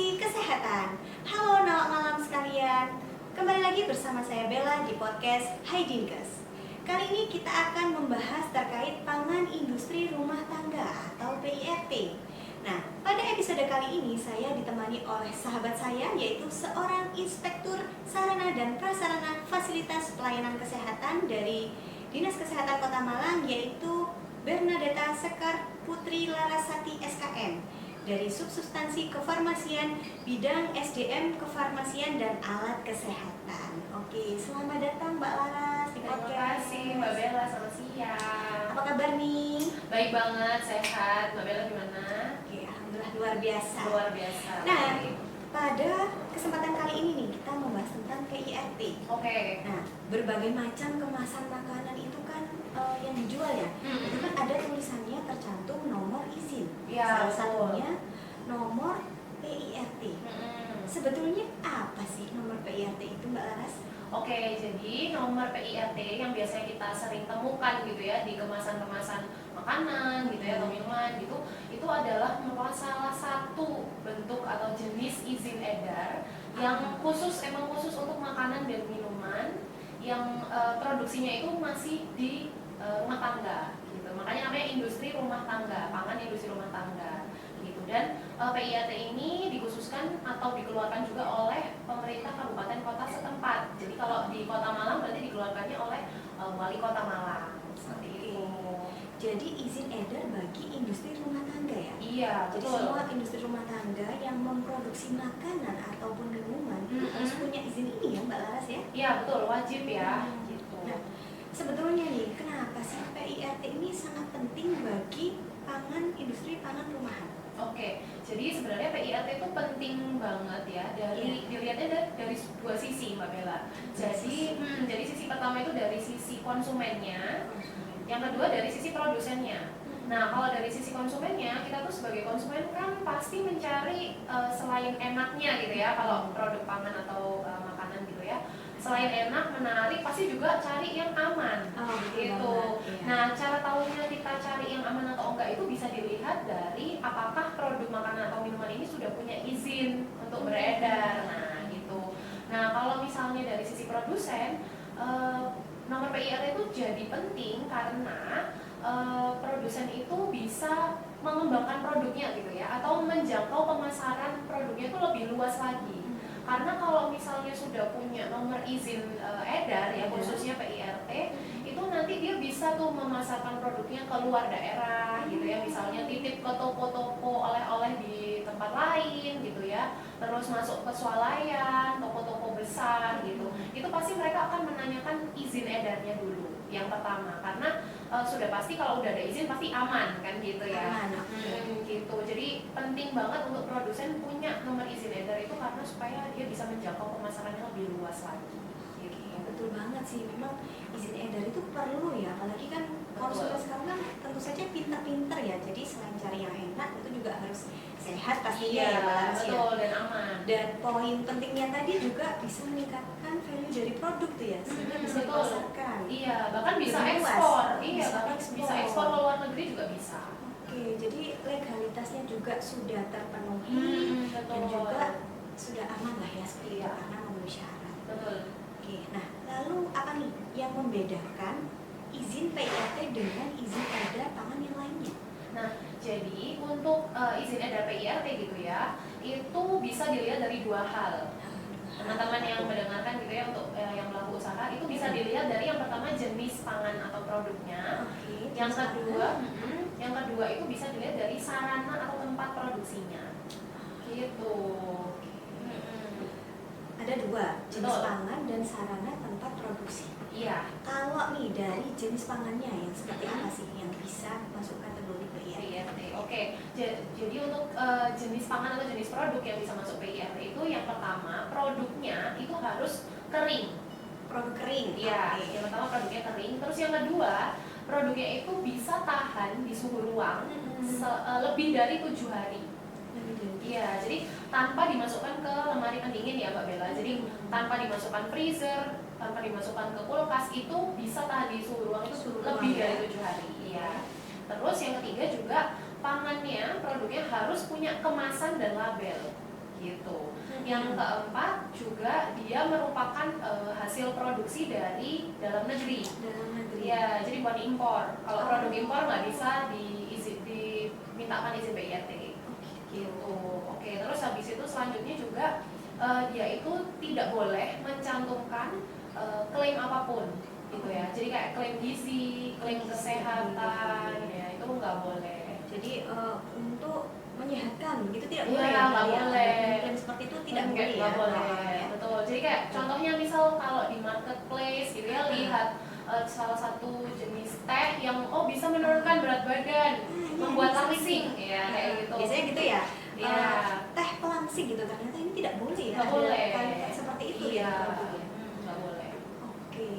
Asuransi Kesehatan. Halo nawak malam sekalian, kembali lagi bersama saya Bella di podcast Hai Dinkes. Kali ini kita akan membahas terkait pangan industri rumah tangga atau PIRT. Nah, pada episode kali ini saya ditemani oleh sahabat saya, yaitu seorang inspektur sarana dan prasarana fasilitas pelayanan kesehatan dari Dinas Kesehatan Kota Malang, yaitu Bernadetta Sekar Putri Larasati SKM dari Subsubstansi Kefarmasian Bidang SDM Kefarmasian dan Alat Kesehatan. Oke, selamat datang Mbak Laras di podcast. Terima kasih Mbak Bella, selamat siang. Apa kabar nih? Baik banget, sehat. Mbak Bella gimana? Oke, alhamdulillah luar biasa. Luar biasa. Nah, pada kesempatan kali ini nih kita membahas tentang PIRT. Oke. Nah, berbagai macam kemasan makanan itu kan yang dijual ya. Itu kan ada tulisannya tercantum nomor izin. Ya, Salah satunya nomor PIRT. Sebetulnya apa sih nomor PIRT itu, Mbak Laras? Oke, jadi nomor PIRT yang biasanya kita sering temukan gitu ya di kemasan-kemasan makanan gitu ya atau minuman gitu, itu adalah merupakan salah satu bentuk atau jenis izin edar yang khusus untuk makanan dan minuman yang produksinya itu masih di rumah tangga gitu. Makanya namanya industri rumah tangga, pangan industri rumah tangga gitu. Dan PIRT ini dikhususkan atau dikeluarkan juga oleh pemerintah kabupaten kota setempat. Jadi kalau di Kota Malang berarti dikeluarkannya oleh wali Kota Malang seperti itu. Jadi izin edar bagi industri rumah tangga ya? Iya, Jadi betul. semua industri rumah tangga yang memproduksi makanan ataupun minuman harus punya izin ini ya, Mbak Laras ya? Iya, betul, wajib ya. Gitu. Nah, sebetulnya nih, kenapa sih PIRT ini sangat penting bagi industri pangan rumahan? Oke, jadi sebenarnya PIRT itu penting banget ya dilihatnya dari dua sisi Mbak Bella. Jadi sisi pertama itu dari sisi konsumennya, yang kedua dari sisi produsennya. Nah, kalau dari sisi konsumennya, kita tuh sebagai konsumen kan pasti mencari selain enaknya gitu ya, kalau produk pangan atau makanan gitu ya. Selain enak, menarik, pasti juga cari yang aman gitu. Iya. Nah, cara tahunya kita cari yang aman atau enggak itu bisa dilihat dari apakah produk makanan atau minuman ini sudah punya izin untuk beredar. Nah, gitu. Nah, kalau misalnya dari sisi produsen, nomor PIRT itu jadi penting karena produsen itu bisa mengembangkan produknya gitu ya, atau menjangkau pemasaran produknya itu lebih luas lagi. Karena kalau misalnya sudah punya nomor izin edar ya, khususnya PIRT, itu nanti dia bisa tuh memasarkan produknya ke luar daerah gitu ya, misalnya titip ke toko-toko oleh-oleh di tempat lain gitu ya, terus masuk ke swalayan, toko-toko besar gitu. Itu pasti mereka akan menanyakan izin edarnya dulu yang pertama, karena sudah pasti kalau udah ada izin pasti aman kan gitu ya. Aman. Gitu. Jadi penting banget untuk produsen punya nomor izin edar itu karena supaya dia bisa menjangkau pemasarannya lebih luas lagi. Gitu. Betul banget sih, memang izin edar itu perlu ya, apalagi kan konsumen sekarang kan tentu saja pinter-pinter ya, jadi selain cari yang enak itu juga harus sehat pastinya ya, Mbak Laras ya. Betul, dan aman. Dan poin pentingnya tadi juga bisa meningkatkan value dari produk tuh ya, sehingga bisa Betul. dipasarkan. Iya, bahkan bisa Lebih luas. ekspor. Iya, Bisa bahkan ekspor. bisa ekspor ke luar negeri juga bisa. Oke, jadi legalitasnya juga sudah terpenuhi dan Betul. juga sudah aman lah ya seperti itu Iya. karena memenuhi syarat. Betul. Oke, nah lalu apa nih yang membedakan izin PIRT dengan izin edar pangan yang lainnya? Nah, jadi untuk izin edar PIRT gitu ya, itu bisa dilihat dari dua hal. Teman-teman yang mendengarkan gitu ya, untuk yang pelaku usaha itu bisa dilihat dari yang pertama jenis pangan atau produknya. Oke, Yang kedua itu bisa dilihat dari sarana atau tempat produksinya. Gitu. ada dua, jenis Betul. pangan dan sarana tempat produksi. Iya. Kalau nih dari jenis pangannya yang seperti apa sih yang bisa masuk kategori PIRT? PIRT. Oke. Jadi untuk jenis pangan atau jenis produk yang bisa masuk PIRT itu yang pertama produknya itu harus kering. Produk kering. Iya. Oke. Yang pertama produknya kering. Terus yang kedua produknya itu bisa tahan di suhu ruang lebih dari 7 hari. Iya, jadi tanpa dimasukkan ke lemari pendingin ya Mbak Bella. Jadi tanpa dimasukkan freezer, tanpa dimasukkan ke kulkas, itu bisa tahan di suhu ruang itu lebih dari 7 hari. Iya. Terus yang ketiga juga pangannya, produknya harus punya kemasan dan label. gitu. Yang keempat juga dia merupakan hasil produksi dari dalam negeri. Ya, jadi bukan impor. Kalau produk impor nggak bisa dimintakan izin PIRT. Gitu. Oke, terus habis itu selanjutnya juga dia itu tidak boleh mencantumkan klaim apapun gitu ya. Jadi kayak klaim gizi, klaim kesehatan, ya itu nggak boleh. Jadi untuk menyehatkan gitu tidak Iya, boleh ya? nggak boleh. Klaim seperti itu tidak boleh ya? Nggak boleh. Betul. Jadi kayak contohnya misal kalau di marketplace gitu ya, lihat salah satu jenis teh yang bisa menurunkan berat badan, membuat langsing, ya kayak gitu. Biasanya gitu ya. Iya. Teh pelangsing gitu, ternyata ini tidak boleh ya? Nggak boleh. Kalimat seperti itu Iya. ya? Nggak boleh. Oke.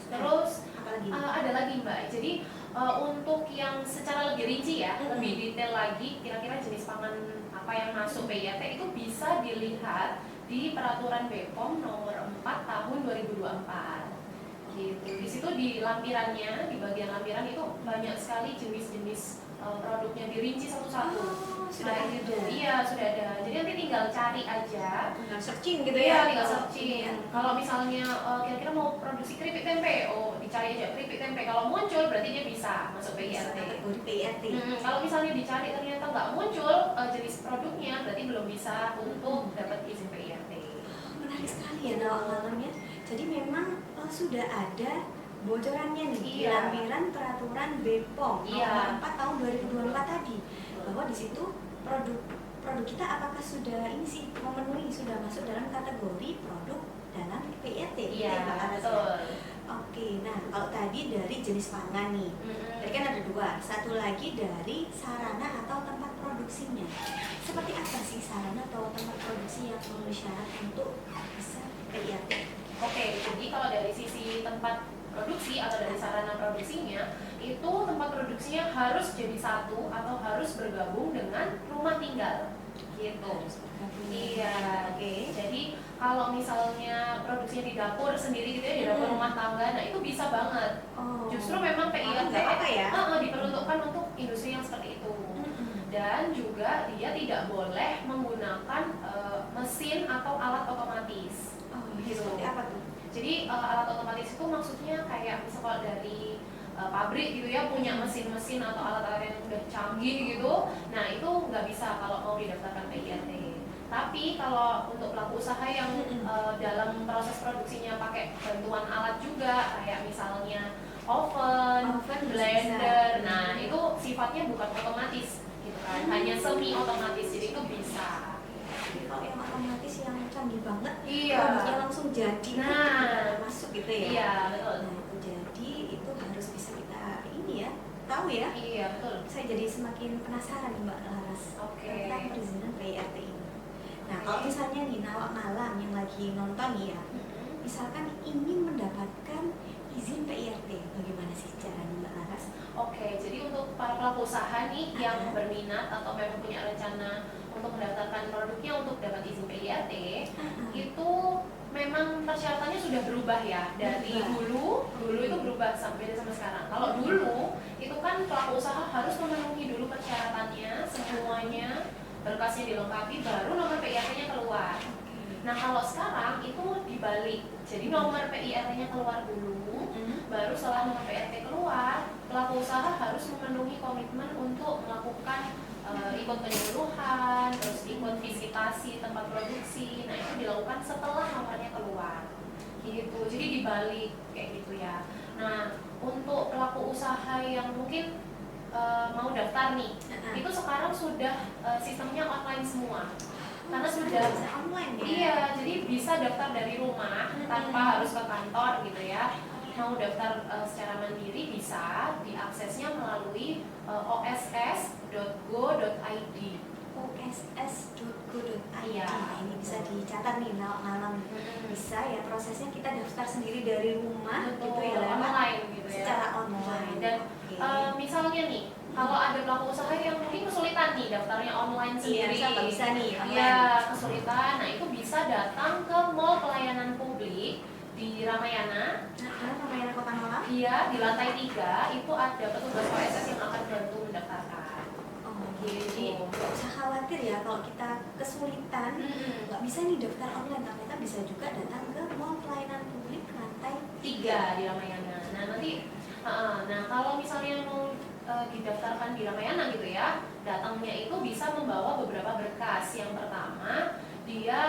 Terus apalagi? ada lagi Mbak. Jadi untuk yang secara lebih rinci ya, lebih detail lagi, kira-kira jenis pangan apa yang masuk PIRT itu bisa dilihat di Peraturan BPOM nomor 4 tahun 2024. Gitu. Di situ di lampirannya, di bagian lampiran itu banyak sekali jenis-jenis produknya dirinci satu-satu. Sudah ada. Gitu. Iya, sudah ada. Jadi nanti tinggal cari aja. Tinggal searching gitu Iya, ya? tinggal searching. Kalau misalnya kira-kira mau produksi keripik tempe, dicari aja keripik tempe. Kalau muncul berarti dia bisa masuk PIRT. Kategori PIRT. Kalau misalnya dicari ternyata nggak muncul jenis produknya, berarti belum bisa untuk dapat izin PIRT. Menarik sekali ya malamnya. Jadi memang sudah ada bocorannya nih di Iya. lampiran peraturan BPOM Iya. nomor 4 tahun 2024 tadi, bahwa di situ produk kita apakah sudah ini sih memenuhi, sudah masuk dalam kategori produk dalam PIRT. Iya, betul. Oke, nah kalau tadi dari jenis pangan nih, tadi kan ada dua, satu lagi dari sarana atau tempat produksinya. Seperti apa sih sarana atau tempat produksi yang memenuhi syarat untuk bisa PIRT? Oke, jadi kalau dari sisi tempat produksi atau dari sarana produksinya, itu tempat produksinya harus jadi satu atau harus bergabung dengan rumah tinggal, gitu. Iya, oke. Jadi kalau misalnya produksinya di dapur sendiri gitu ya, di dapur rumah tangga, nah itu bisa banget. Justru memang PIRT nggak apa-apa ya? diperuntukkan untuk industri yang seperti itu. Dan juga dia tidak boleh menggunakan mesin atau alat otomatis. Gitu. Seperti apa tuh? Jadi alat otomatis itu maksudnya kayak misalnya dari pabrik gitu ya, punya mesin-mesin atau alat-alat yang udah canggih gitu. Nah itu nggak bisa kalau mau didaftarkan PIRT. Tapi kalau untuk pelaku usaha yang dalam proses produksinya pakai bantuan alat juga, kayak misalnya oven blender, nah itu sifatnya bukan otomatis gitu kan, hanya semi otomatis, jadi itu bisa. Kalau yang otomatis yang canggih banget, Iya. produknya langsung jadi, Nah, masuk gitu ya? Iya, betul. Nah itu jadi itu harus bisa kita ini ya, tahu ya? Iya, betul. Saya jadi semakin penasaran nih Mbak Laras tentang perizinan PIRT ini. Nah kalau misalnya nih nawak-nalam yang lagi nonton nih ya, misalkan ingin mendapatkan izin PIRT, bagaimana sih caranya Mbak Laras? Oke, jadi untuk para pelaku usaha nih yang berminat atau memang punya rencana untuk mendaftarkan produknya untuk dapat izin PIRT, itu memang persyaratannya sudah berubah ya dari dulu itu berubah sampai sama sekarang. Kalau dulu itu kan pelaku usaha harus memenuhi dulu persyaratannya semuanya, berkasnya dilengkapi, baru nomor PIRT-nya keluar. Nah kalau sekarang itu dibalik, jadi nomor PIRT-nya keluar dulu, baru setelah nomor PIRT keluar, pelaku usaha harus memenuhi komitmen untuk melakukan ikut penyuluhan, terus ikut visitasi tempat produksi. Nah itu dilakukan setelah nomornya keluar, gitu. Jadi dibalik kayak gitu ya. Nah untuk pelaku usaha yang mungkin mau daftar nih, itu sekarang sudah sistemnya online semua. Karena sudah online ya? Iya, jadi bisa daftar dari rumah tanpa harus ke kantor gitu ya. Mau daftar secara mandiri bisa, diaksesnya melalui oss.go.id. oss.go.id. Iya. Ini bisa dicatat nih malam bisa ya, prosesnya kita daftar sendiri dari rumah gitu ya, online gitu ya. Secara online. Dan misalnya nih, kalau ada pelaku usaha yang mungkin kesulitan nih daftarnya online sendiri, bisa nih online. Iya, kesulitan. Nah itu bisa datang ke Mall Pelayanan Publik di Ramayana. Ramayana Kota Malang. Iya, di lantai 3 itu ada petugas OSS yang akan bantu mendaftarkan. Jadi nggak usah khawatir ya kalau kita kesulitan, nggak bisa nih daftar online, ternyata bisa juga datang ke mall pelayanan publik lantai 3 di Ramayana. Nah nanti, nah kalau misalnya mau didaftarkan di Ramayana gitu ya, datangnya itu bisa membawa beberapa berkas. Yang pertama dia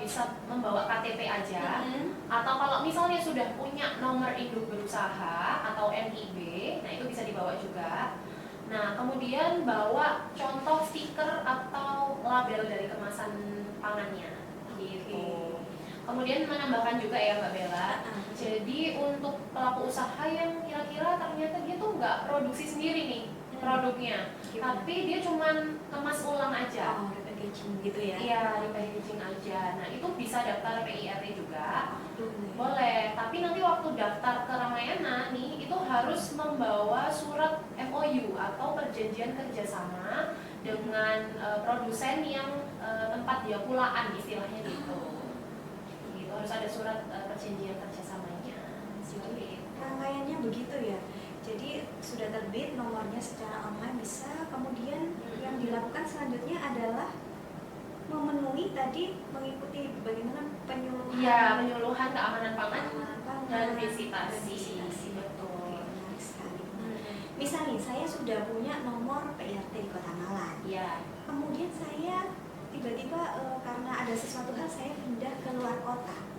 bisa membawa KTP aja, atau kalau misalnya sudah punya nomor induk berusaha atau NIB, nah itu bisa dibawa juga. Nah kemudian bawa contoh stiker atau label dari kemasan pangannya gitu. Kemudian menambahkan juga ya Mbak Bella, jadi untuk pelaku usaha yang kira-kira ternyata dia tuh nggak produksi sendiri nih produknya, tapi dia cuman kemas ulang aja. Oh, repackaging gitu ya? Iya, repackaging aja. Nah itu bisa daftar PIRT juga, boleh. Tapi nanti waktu daftar ke Ramayana nih, itu harus membawa surat MOU atau perjanjian kerjasama dengan produsen yang tempat dia pulaan istilahnya gitu. Harus ada surat perjanjian kerjasamanya. Rangkaiannya begitu ya. Jadi sudah terbit nomornya secara online bisa, kemudian yang dilakukan selanjutnya adalah memenuhi tadi, mengikuti bagaimana penyuluhan. Iya, penyuluhan keamanan pangan dan visitasi. visitasi. Betul. Menarik sekali. Misal nih, saya sudah punya nomor PIRT di Kota Malang. Iya. Kemudian saya tiba-tiba karena ada sesuatu hal saya pindah ke luar kota.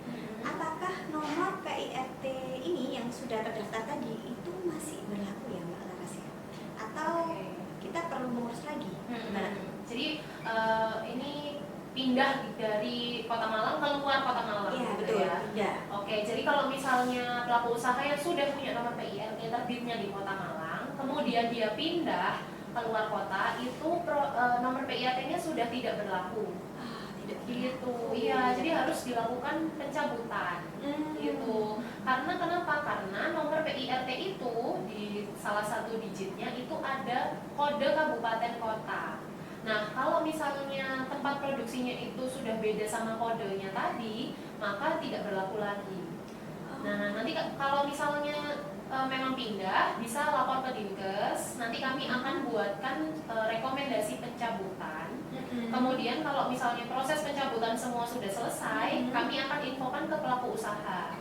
Apakah nomor PIRT ini yang sudah terdaftar tadi itu masih berlaku ya Mbak Laras ya? Atau kita perlu mengurus lagi? Jadi ini pindah dari Kota Malang ke luar Kota Malang. Iya, gitu betul ya. Ya. Oke, jadi kalau misalnya pelaku usaha yang sudah punya nomor PIRT terbitnya di Kota Malang, kemudian dia pindah ke luar kota, itu nomor PIRT-nya sudah tidak berlaku. Gitu, iya, jadi harus dilakukan pencabutan gitu. Karena kenapa? Karena nomor PIRT itu di salah satu digitnya itu ada kode kabupaten kota. Nah, kalau misalnya tempat produksinya itu sudah beda sama kodenya tadi, maka tidak berlaku lagi. Nah, nanti kalau misalnya memang pindah, bisa lapor ke Dinkes. Nanti kami akan buatkan rekomendasi pencabutan. Kemudian kalau misalnya proses pencabutan semua sudah selesai, kami akan infokan ke pelaku usaha.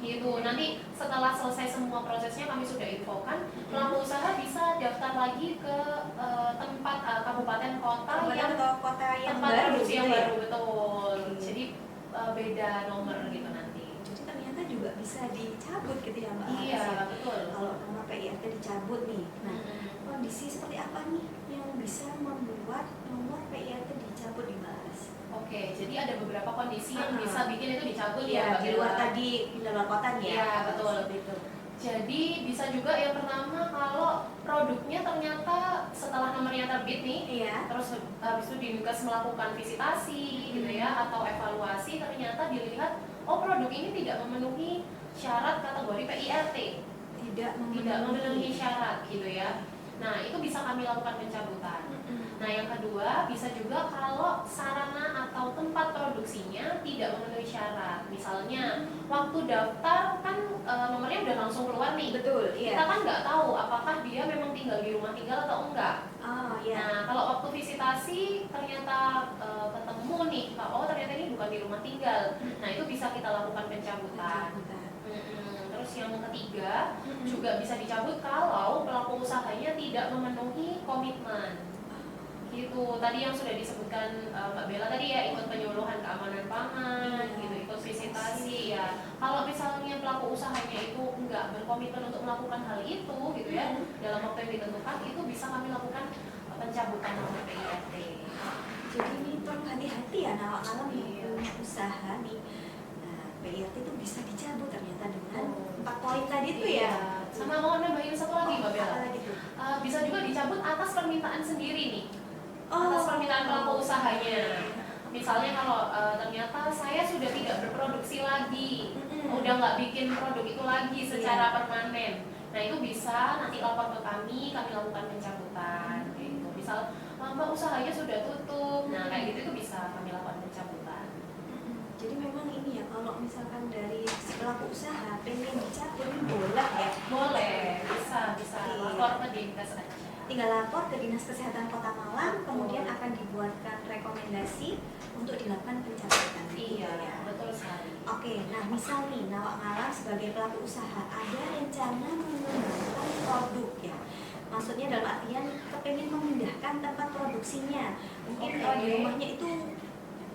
Gitu. Nanti setelah selesai semua prosesnya kami sudah infokan, pelaku usaha bisa daftar lagi ke tempat kabupaten kota yang tempat produksi yang baru, betul. Jadi beda nomor gitu nanti. Jadi ternyata juga bisa dicabut gitu ya Mbak? Iya, betul. Kalau nomor PIRT dicabut nih, nah kondisi seperti apa nih yang bisa membuat nomor PIRT dicabut di Mbak? Oke, jadi ada beberapa kondisi yang bisa bikin itu dicabut ya, di luar tadi, di luar kota nih ya? Iya, betul. Jadi bisa juga yang pertama kalau produknya ternyata setelah nomornya terbit nih, terus habis itu Dinkes melakukan visitasi gitu ya, atau evaluasi, ternyata dilihat oh produk ini tidak memenuhi syarat kategori PIRT, tidak memenuhi syarat gitu ya. Nah itu bisa kami lakukan pencabutan. Nah yang kedua bisa juga kalau sarana atau tempat produksinya tidak memenuhi syarat. Misalnya waktu daftar kan nomornya udah langsung keluar nih. Betul. Kita kan nggak tahu apakah dia memang tinggal di rumah tinggal atau enggak. Nah kalau waktu visitasi ternyata ketemu nih, oh ternyata ini bukan di rumah tinggal. Nah itu bisa kita lakukan pencabutan. Terus yang ketiga juga bisa dicabut kalau pelaku usahanya tidak memenuhi komitmen. Gitu, tadi yang sudah disebutkan Mbak Bella tadi ya, ikut penyuluhan keamanan pangan, gitu, ikut visitasi ya. Kalau misalnya pelaku usahanya itu enggak berkomitmen untuk melakukan hal itu, gitu ya, dalam waktu yang ditentukan, itu bisa kami lakukan pencabutan nomor PIRT. Jadi ini perlu hati-hati ya, kalau punya usaha nih, PIRT itu bisa dicabut ternyata dengan 4 poin tadi itu ya. Sama mau nambahin satu lagi Mbak Bella. Bisa juga dicabut atas permintaan sendiri nih. Atas permintaan pelaku usahanya. Misalnya kalau ternyata saya sudah tidak berproduksi lagi, udah nggak bikin produk itu lagi secara permanen. Nah itu bisa nanti lapor ke kami lakukan pencabutan. Gitu. Misal Mbak usahanya sudah tutup, nah kayak gitu itu bisa kami lakukan pencabutan. Jadi memang ini ya, kalau misalkan dari pelaku usaha pengen dicabut boleh ya? Boleh, bisa lapor ke Dinkes aja. tinggal lapor ke Dinas Kesehatan Kota Malang, kemudian akan dibuatkan rekomendasi untuk dilakukan pencatatan. Iya, ya. betul sekali. Oke, nah misal nih Nawak Malang sebagai pelaku usaha ada rencana mengembangkan produk ya. Maksudnya dalam artian kepengen memindahkan tempat produksinya. Mungkin di rumahnya itu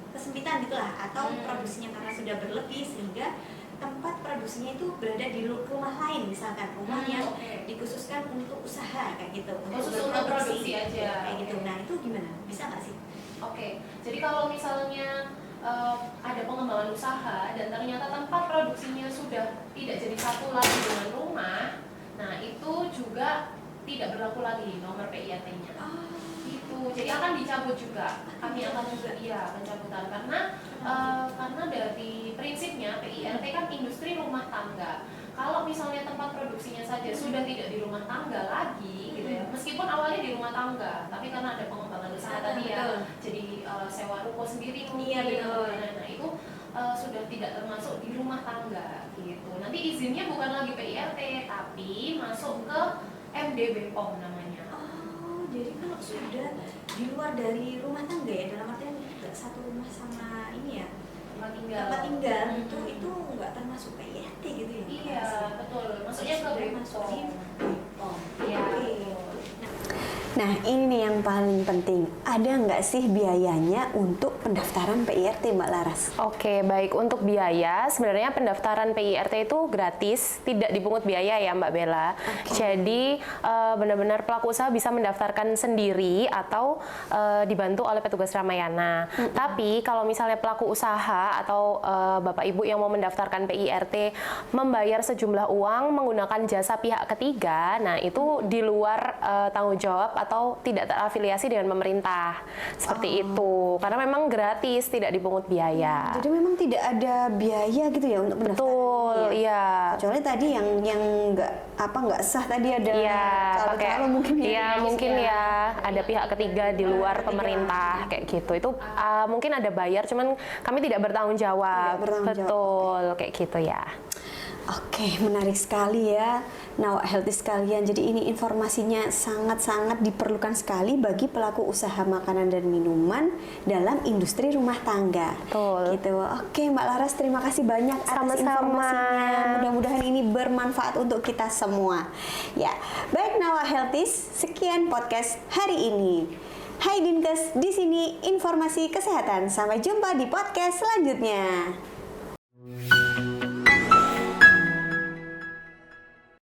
kesempitan gitulah, atau produksinya karena sudah berlebih sehingga tempat produksinya itu berada di rumah lain, misalkan rumah yang dikhususkan untuk usaha kayak gitu, Khusus untuk produksi aja. kayak gitu. Nah itu gimana? Bisa nggak sih? Oke, jadi kalau misalnya ada pengembangan usaha dan ternyata tempat produksinya sudah tidak jadi satu lagi dengan rumah, nah itu juga tidak berlaku lagi nomor PIRT-nya. Gitu. Jadi akan dicabut juga. Kami akan juga pencabutan karena dari prinsipnya PIRT kan industri rumah tangga. Kalau misalnya tempat produksinya saja sudah tidak di rumah tangga lagi, gitu ya, meskipun awalnya di rumah tangga, tapi karena ada pengembangan usaha tadi ya, jadi sewa ruko sendiri mungkin, nah itu sudah tidak termasuk di rumah tangga, gitu. Nanti izinnya bukan lagi PIRT, tapi masuk ke MD BPOM namanya. Oh, jadi kalau sudah di luar dari rumah tangga ya, dalam artian nggak satu rumah sama ini ya, tempat tinggal itu nggak termasuk PIRT gitu ya? Iya, betul. Maksudnya ke BPOM. Iya. Nah ini nih yang paling penting, ada nggak sih biayanya untuk pendaftaran PIRT Mbak Laras? Oke, baik. Untuk biaya, sebenarnya pendaftaran PIRT itu gratis, tidak dipungut biaya ya Mbak Bella. Jadi benar-benar pelaku usaha bisa mendaftarkan sendiri atau dibantu oleh petugas Ramayana. Tapi kalau misalnya pelaku usaha atau Bapak Ibu yang mau mendaftarkan PIRT membayar sejumlah uang menggunakan jasa pihak ketiga, nah itu di luar tanggung jawab atau tidak terafiliasi dengan pemerintah. Seperti itu. Karena memang gratis, tidak dipungut biaya. Jadi memang tidak ada biaya gitu ya untuk pendaftaran? Betul, iya. Kecuali tadi yang nggak sah tadi ada pakai mungkin mungkin ya ada pihak ketiga di luar pemerintah kayak gitu. Itu mungkin ada bayar, cuman kami tidak bertanggung jawab. Betul, kayak gitu ya. Oke, menarik sekali ya Nawak Healthy sekalian. Jadi ini informasinya sangat-sangat diperlukan sekali bagi pelaku usaha makanan dan minuman dalam industri rumah tangga. Betul. Gitu. Oke, Mbak Laras, terima kasih banyak atas Sama-sama. informasinya. Mudah-mudahan ini bermanfaat untuk kita semua. Ya, baik Nawak Healthy, sekian podcast hari ini. Hai Dinkes, di sini informasi kesehatan. Sampai jumpa di podcast selanjutnya.